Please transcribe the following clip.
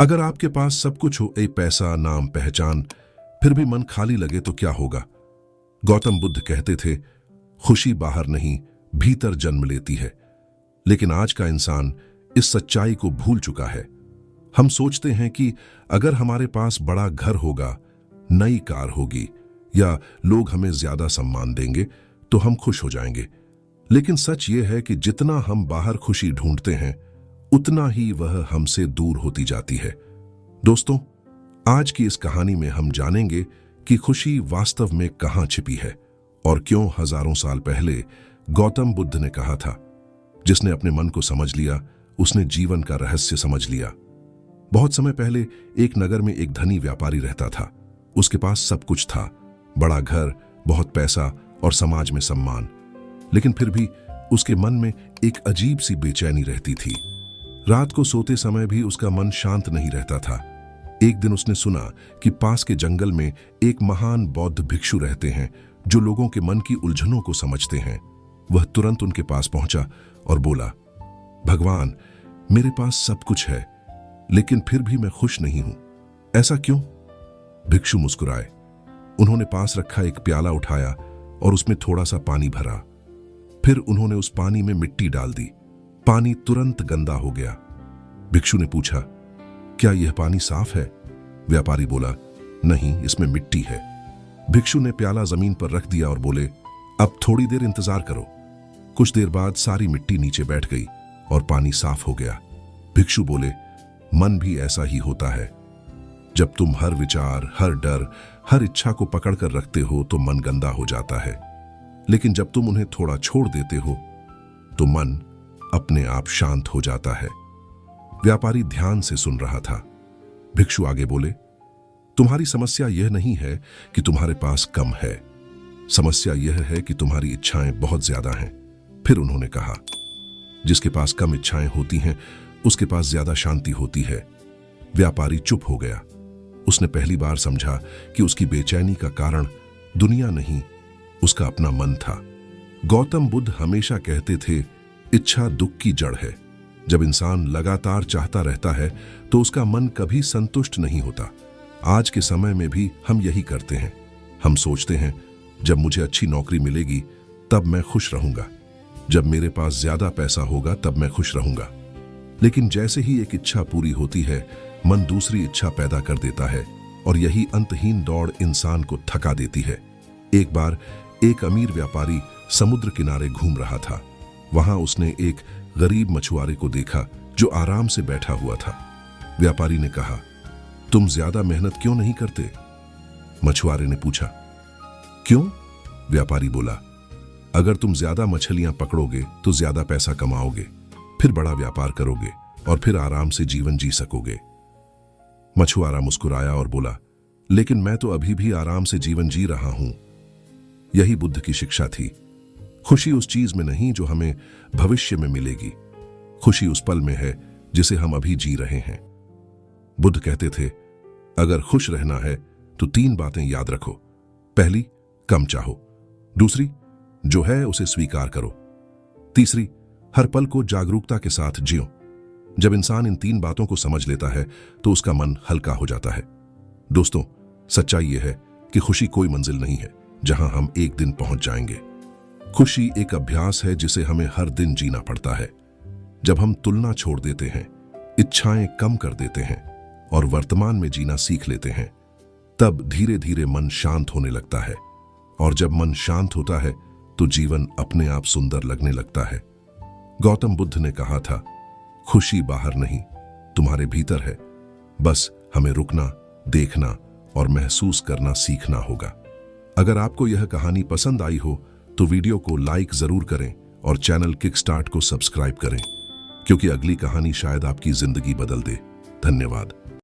अगर आपके पास सब कुछ हो, पैसा, नाम, पहचान, फिर भी मन खाली लगे तो क्या होगा? गौतम बुद्ध कहते थे, खुशी बाहर नहीं, भीतर जन्म लेती है। लेकिन आज का इंसान इस सच्चाई को भूल चुका है। हम सोचते हैं कि अगर हमारे पास बड़ा घर होगा, नई कार होगी या लोग हमें ज्यादा सम्मान देंगे तो हम खुश हो जाएंगे। लेकिन सच ये है कि जितना हम बाहर खुशी ढूंढते हैं, उतना ही वह हमसे दूर होती जाती है। दोस्तों, आज की इस कहानी में हम जानेंगे कि खुशी वास्तव में कहां छिपी है और क्यों हजारों साल पहले गौतम बुद्ध ने कहा था, जिसने अपने मन को समझ लिया, उसने जीवन का रहस्य समझ लिया। बहुत समय पहले एक नगर में एक धनी व्यापारी रहता था। उसके पास सब कुछ था, बड़ा घर, बहुत पैसा और समाज में सम्मान। लेकिन फिर भी उसके मन में एक अजीब सी बेचैनी रहती थी। रात को सोते समय भी उसका मन शांत नहीं रहता था। एक दिन उसने सुना कि पास के जंगल में एक महान बौद्ध भिक्षु रहते हैं जो लोगों के मन की उलझनों को समझते हैं। वह तुरंत उनके पास पहुंचा और बोला, भगवान, मेरे पास सब कुछ है, लेकिन फिर भी मैं खुश नहीं हूं। ऐसा क्यों? भिक्षु मुस्कुराए। उन्होंने पास रखा एक प्याला उठाया और उसमें थोड़ा सा पानी भरा। फिर उन्होंने उस पानी में मिट्टी डाल दी। पानी तुरंत गंदा हो गया। भिक्षु ने पूछा, क्या यह पानी साफ है? व्यापारी बोला, नहीं, इसमें मिट्टी है। भिक्षु ने प्याला जमीन पर रख दिया और बोले, अब थोड़ी देर इंतजार करो। कुछ देर बाद सारी मिट्टी नीचे बैठ गई और पानी साफ हो गया। भिक्षु बोले, मन भी ऐसा ही होता है। जब तुम हर विचार, हर डर, हर इच्छा को पकड़कर रखते हो तो मन गंदा हो जाता है। लेकिन जब तुम उन्हें थोड़ा छोड़ देते हो तो मन अपने आप शांत हो जाता है। व्यापारी ध्यान से सुन रहा था। भिक्षु आगे बोले, तुम्हारी समस्या यह नहीं है कि तुम्हारे पास कम है, समस्या यह है कि तुम्हारी इच्छाएं बहुत ज्यादा हैं। फिर उन्होंने कहा, जिसके पास कम इच्छाएं होती हैं उसके पास ज्यादा शांति होती है। व्यापारी चुप हो गया। उसने पहली बार समझा कि उसकी बेचैनी का कारण दुनिया नहीं, उसका अपना मन था। गौतम बुद्ध हमेशा कहते थे, इच्छा दुख की जड़ है। जब इंसान लगातार चाहता रहता है तो उसका मन कभी संतुष्ट नहीं होता। आज के समय में भी हम यही करते हैं। हम सोचते हैं, जब मुझे अच्छी नौकरी मिलेगी तब मैं खुश रहूंगा, जब मेरे पास ज्यादा पैसा होगा तब मैं खुश रहूंगा। लेकिन जैसे ही एक इच्छा पूरी होती है, मन दूसरी इच्छा पैदा कर देता है और यही अंतहीन दौड़ इंसान को थका देती है। एक बार एक अमीर व्यापारी समुद्र किनारे घूम रहा था। वहां उसने एक गरीब मछुआरे को देखा जो आराम से बैठा हुआ था। व्यापारी ने कहा, तुम ज्यादा मेहनत क्यों नहीं करते? मछुआरे ने पूछा, क्यों? व्यापारी बोला, अगर तुम ज्यादा मछलियां पकड़ोगे तो ज्यादा पैसा कमाओगे, फिर बड़ा व्यापार करोगे और फिर आराम से जीवन जी सकोगे। मछुआरा मुस्कुराया और बोला, लेकिन मैं तो अभी भी आराम से जीवन जी रहा हूं। यही बुद्ध की शिक्षा थी। खुशी उस चीज में नहीं जो हमें भविष्य में मिलेगी, खुशी उस पल में है जिसे हम अभी जी रहे हैं। बुद्ध कहते थे, अगर खुश रहना है तो 3 बातें याद रखो। पहली, कम चाहो। दूसरी, जो है उसे स्वीकार करो। तीसरी, हर पल को जागरूकता के साथ जियो। जब इंसान इन 3 बातों को समझ लेता है तो उसका मन हल्का हो जाता है। दोस्तों, सच्चाई यह है कि खुशी कोई मंजिल नहीं है जहां हम एक दिन पहुंच जाएंगे। खुशी एक अभ्यास है जिसे हमें हर दिन जीना पड़ता है। जब हम तुलना छोड़ देते हैं, इच्छाएं कम कर देते हैं और वर्तमान में जीना सीख लेते हैं, तब धीरे धीरे मन शांत होने लगता है। और जब मन शांत होता है तो जीवन अपने आप सुंदर लगने लगता है। गौतम बुद्ध ने कहा था, खुशी बाहर नहीं, तुम्हारे भीतर है। बस हमें रुकना, देखना और महसूस करना सीखना होगा। अगर आपको यह कहानी पसंद आई हो तो वीडियो को लाइक जरूर करें और चैनल किक स्टार्ट को सब्सक्राइब करें, क्योंकि अगली कहानी शायद आपकी जिंदगी बदल दे। धन्यवाद।